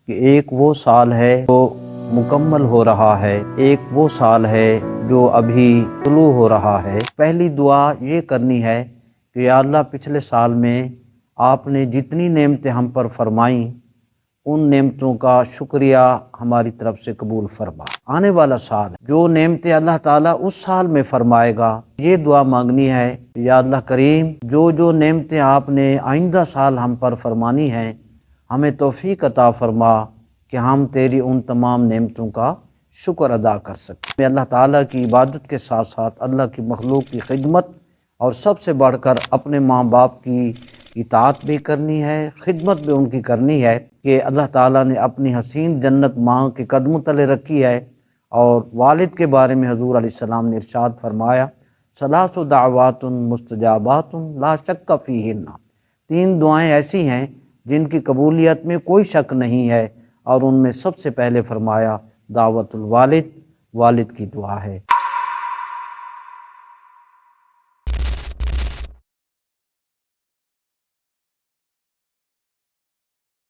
کہ ایک وہ سال ہے جو مکمل ہو رہا ہے، ایک وہ سال ہے جو ابھی شروع ہو رہا ہے۔ پہلی دعا یہ کرنی ہے کہ یا اللہ پچھلے سال میں آپ نے جتنی نعمتیں ہم پر فرمائیں ان نعمتوں کا شکریہ ہماری طرف سے قبول فرما۔ آنے والا سال جو نعمتیں اللہ تعالیٰ اس سال میں فرمائے گا، یہ دعا مانگنی ہے یا اللہ کریم جو نعمتیں آپ نے آئندہ سال ہم پر فرمانی ہیں، ہمیں توفیق عطا فرما کہ ہم تیری ان تمام نعمتوں کا شکر ادا کر سکیں۔ ہمیں اللہ تعالیٰ کی عبادت کے ساتھ ساتھ اللہ کی مخلوق کی خدمت اور سب سے بڑھ کر اپنے ماں باپ کی اطاعت بھی کرنی ہے، خدمت بھی ان کی کرنی ہے کہ اللہ تعالیٰ نے اپنی حسین جنت ماں کے قدموں تلے رکھی ہے۔ اور والد کے بارے میں حضور علیہ السلام نے ارشاد فرمایا ثلاث دعوات مستجابات لا شک فیہن، تین دعائیں ایسی ہیں جن کی قبولیت میں کوئی شک نہیں ہے، اور ان میں سب سے پہلے فرمایا دعوت الوالد، والد کی دعا ہے۔